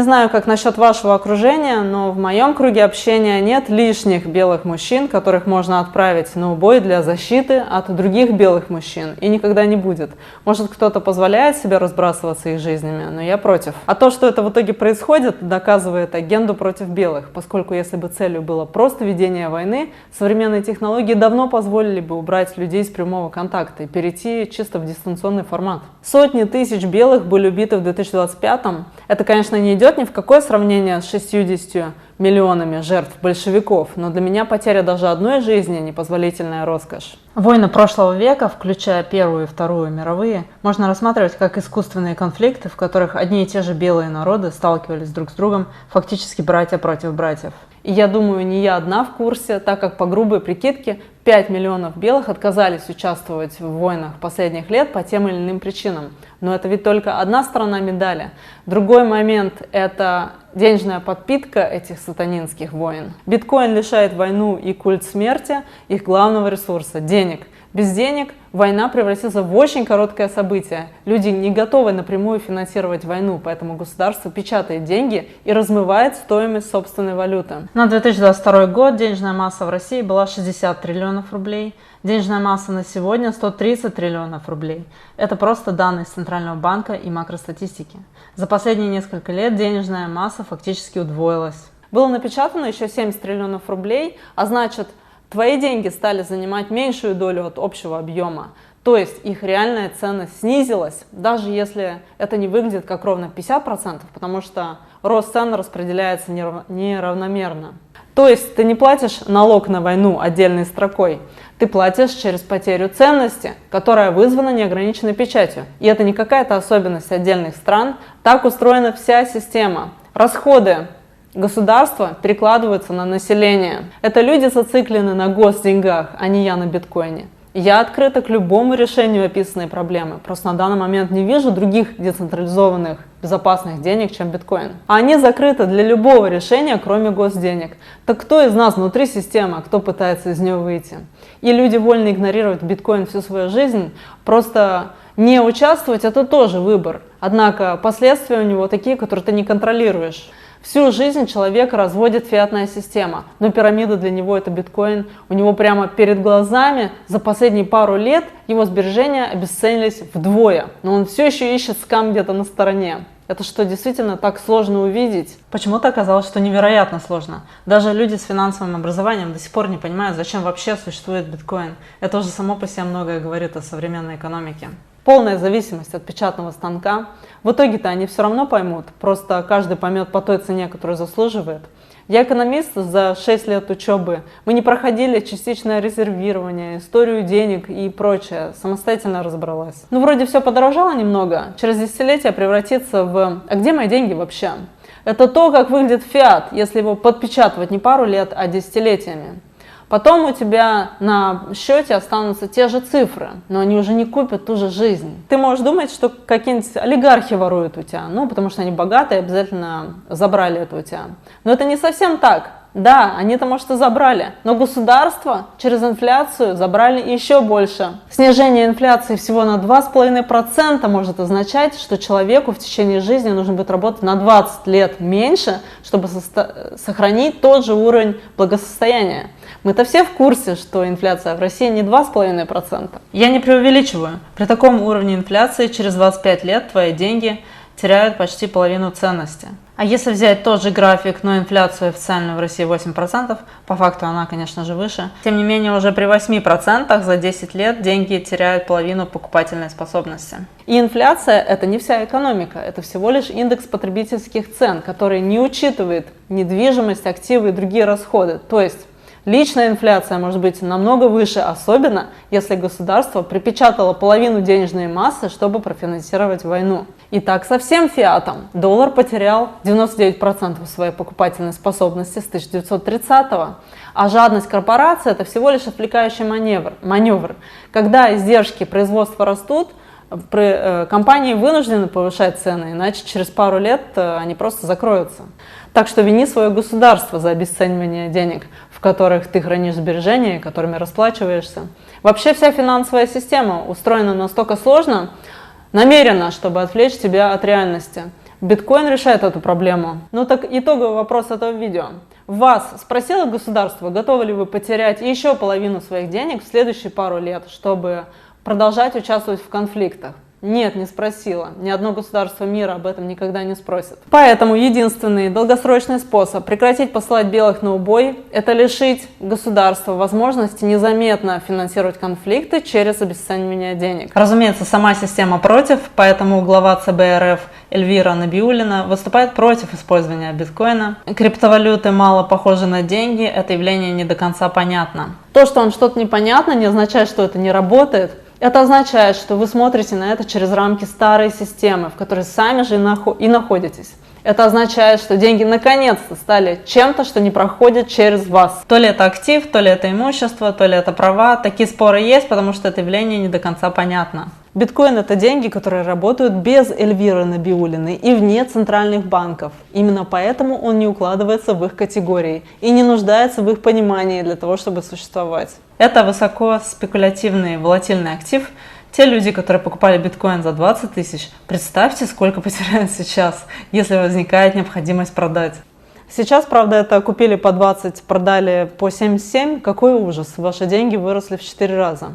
Не знаю, как насчет вашего окружения, но в моем круге общения нет лишних белых мужчин, которых можно отправить на убой для защиты от других белых мужчин. И никогда не будет. Может, кто-то позволяет себе разбрасываться их жизнями, но я против. А то, что это в итоге происходит, доказывает агенду против белых, поскольку если бы целью было просто ведение войны, современные технологии давно позволили бы убрать людей с прямого контакта и перейти чисто в дистанционный формат. Сотни тысяч белых были убиты в 2025-м. Это, конечно, не идет ни в какое сравнение с 60 миллионами жертв большевиков, но для меня потеря даже одной жизни – непозволительная роскошь. Войны прошлого века, включая Первую и Вторую мировые, можно рассматривать как искусственные конфликты, в которых одни и те же белые народы сталкивались друг с другом, фактически братья против братьев. И я думаю, не я одна в курсе, так как по грубой прикидке 5 миллионов белых отказались участвовать в войнах последних лет по тем или иным причинам. Но это ведь только одна сторона медали. Другой момент – это денежная подпитка этих сатанинских войн. Биткоин лишает войну и культ смерти их главного ресурса – денег. Без денег война превратится в очень короткое событие. Люди не готовы напрямую финансировать войну, поэтому государство печатает деньги и размывает стоимость собственной валюты. На 2022 год денежная масса в России была 60 триллионов рублей. Денежная масса на сегодня 130 триллионов рублей. Это просто данные Центрального банка и макростатистики. За последние несколько лет денежная масса фактически удвоилась. Было напечатано еще 70 триллионов рублей, а значит, твои деньги стали занимать меньшую долю от общего объема. То есть их реальная ценность снизилась, даже если это не выглядит как ровно 50%, потому что рост цен распределяется неравномерно. То есть ты не платишь налог на войну отдельной строкой, ты платишь через потерю ценности, которая вызвана неограниченной печатью. И это не какая-то особенность отдельных стран, так устроена вся система. Расходы государства перекладываются на население. Это люди зациклены на госденьгах, а не я на биткоине. Я открыта к любому решению описанной проблемы. Просто на данный момент не вижу других децентрализованных безопасных денег, чем биткоин. А они закрыты для любого решения, кроме госденег. Так кто из нас внутри системы, а кто пытается из нее выйти? И люди вольны игнорировать биткоин всю свою жизнь, просто не участвовать – это тоже выбор. Однако последствия у него такие, которые ты не контролируешь. Всю жизнь человека разводит фиатная система, но пирамида для него это биткоин. У него прямо перед глазами за последние пару лет его сбережения обесценились вдвое, но он все еще ищет скам где-то на стороне. Это что, действительно так сложно увидеть? Почему-то оказалось, что невероятно сложно. Даже люди с финансовым образованием до сих пор не понимают, зачем вообще существует биткоин. Это уже само по себе многое говорит о современной экономике. Полная зависимость от печатного станка. В итоге-то они все равно поймут, просто каждый поймет по той цене, которую заслуживает. Я экономист за 6 лет учебы. Мы не проходили частичное резервирование, историю денег и прочее. Самостоятельно разобралась. Ну, вроде все подорожало немного. Через десятилетия превратится в «а где мои деньги вообще?» Это то, как выглядит фиат, если его подпечатывать не пару лет, а десятилетиями. Потом у тебя на счете останутся те же цифры, но они уже не купят ту же жизнь. Ты можешь думать, что какие-нибудь олигархи воруют у тебя, ну, потому что они богатые, обязательно забрали это у тебя. Но это не совсем так. Да, они-то, может, и забрали, но государство через инфляцию забрали еще больше. Снижение инфляции всего на 2,5% может означать, что человеку в течение жизни нужно будет работать на 20 лет меньше, чтобы сохранить тот же уровень благосостояния. Мы-то все в курсе, что инфляция в России не 2,5%. Я не преувеличиваю. При таком уровне инфляции через 25 лет твои деньги теряют почти половину ценности. А если взять тот же график, но инфляцию официальную в России 8%, по факту она, конечно же, выше, тем не менее уже при 8% за 10 лет деньги теряют половину покупательной способности. И инфляция – это не вся экономика, это всего лишь индекс потребительских цен, который не учитывает недвижимость, активы и другие расходы. То есть личная инфляция может быть намного выше, особенно если государство припечатало половину денежной массы, чтобы профинансировать войну. И так со всем фиатом. Доллар потерял 99% своей покупательной способности с 1930-го. А жадность корпорации – это всего лишь отвлекающий маневр. Когда издержки производства растут, компании вынуждены повышать цены, иначе через пару лет они просто закроются. Так что вини свое государство за обесценивание денег, в которых ты хранишь сбережения, которыми расплачиваешься. Вообще вся финансовая система устроена настолько сложно, намеренно, чтобы отвлечь тебя от реальности. Биткоин решает эту проблему. Ну так итоговый вопрос этого видео. Вас спросило государство, готовы ли вы потерять еще половину своих денег в следующие пару лет, чтобы продолжать участвовать в конфликтах? Нет, не спросила. Ни одно государство мира об этом никогда не спросит. Поэтому единственный долгосрочный способ прекратить посылать белых на убой – это лишить государства возможности незаметно финансировать конфликты через обесценивание денег. Разумеется, сама система против, поэтому глава ЦБ РФ Эльвира Набиуллина выступает против использования биткоина. Криптовалюты мало похожи на деньги, это явление не до конца понятно. То, что вам что-то непонятно, не означает, что это не работает. Это означает, что вы смотрите на это через рамки старой системы, в которой сами же и находитесь. Это означает, что деньги наконец-то стали чем-то, что не проходит через вас. То ли это актив, то ли это имущество, то ли это права. Такие споры есть, потому что это явление не до конца понятно. Биткоин – это деньги, которые работают без Эльвиры Набиуллиной и вне центральных банков. Именно поэтому он не укладывается в их категории и не нуждается в их понимании для того, чтобы существовать. Это высоко спекулятивный, волатильный актив. Те люди, которые покупали биткоин за 20 тысяч, представьте, сколько потеряют сейчас, если возникает необходимость продать. Сейчас, правда, это купили по 20, продали по 77. Какой ужас, ваши деньги выросли в 4 раза.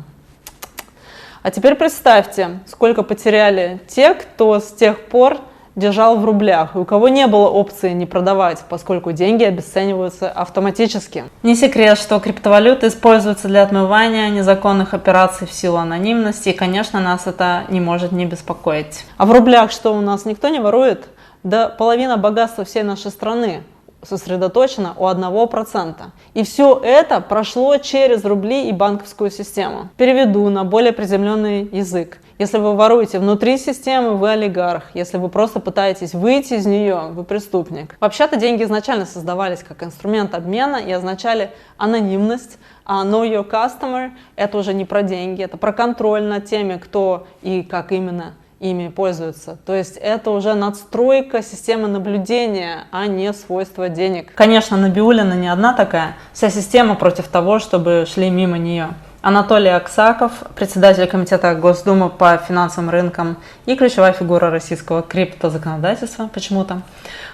А теперь представьте, сколько потеряли те, кто с тех пор держал в рублях, и у кого не было опции не продавать, поскольку деньги обесцениваются автоматически. Не секрет, что криптовалюты используются для отмывания незаконных операций в силу анонимности, и, конечно, нас это не может не беспокоить. А в рублях что, у нас никто не ворует? Да половина богатства всей нашей страны сосредоточено у 1%. И все это прошло через рубли и банковскую систему. Переведу на более приземленный язык. Если вы воруете внутри системы, вы олигарх. Если вы просто пытаетесь выйти из нее, вы преступник. Вообще-то деньги изначально создавались как инструмент обмена и означали анонимность. А know your customer – это уже не про деньги, это про контроль над теми, кто и как именно ими пользуются. То есть это уже надстройка системы наблюдения, а не свойства денег. Конечно, Набиуллина не одна такая. Вся система против того, чтобы шли мимо нее. Анатолий Аксаков, председатель комитета Госдумы по финансовым рынкам и ключевая фигура российского криптозаконодательства почему-то.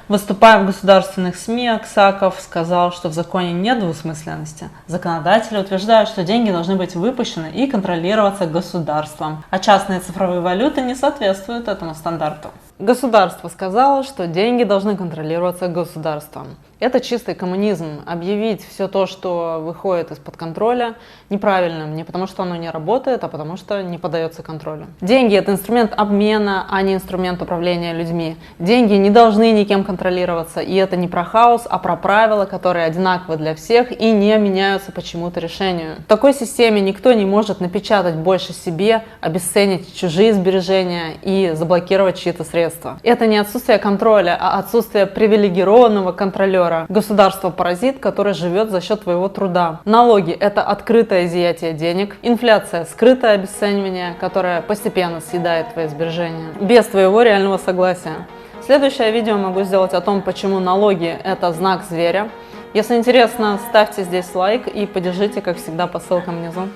Выступая в государственных СМИ, Аксаков сказал, что в законе нет двусмысленности. Законодатели утверждают, что деньги должны быть выпущены и контролироваться государством, а частные цифровые валюты не соответствуют этому стандарту. Государство сказало, что деньги должны контролироваться государством. Это чистый коммунизм. Объявить все то, что выходит из-под контроля, неправильным. Не потому, что оно не работает, а потому, что не поддается контролю. Деньги – это инструмент обмена, а не инструмент управления людьми. Деньги не должны никем контролироваться. И это не про хаос, а про правила, которые одинаковы для всех и не меняются по чему-то решению. В такой системе никто не может напечатать больше себе, обесценить чужие сбережения и заблокировать чьи-то средства. Это не отсутствие контроля, а отсутствие привилегированного контролера. Государство-паразит, который живет за счет твоего труда. Налоги – это открытое изъятие денег. Инфляция – скрытое обесценивание, которое постепенно съедает твои сбережения. Без твоего реального согласия. Следующее видео могу сделать о том, почему налоги – это знак зверя. Если интересно, ставьте здесь лайк и поддержите, как всегда, по ссылкам внизу.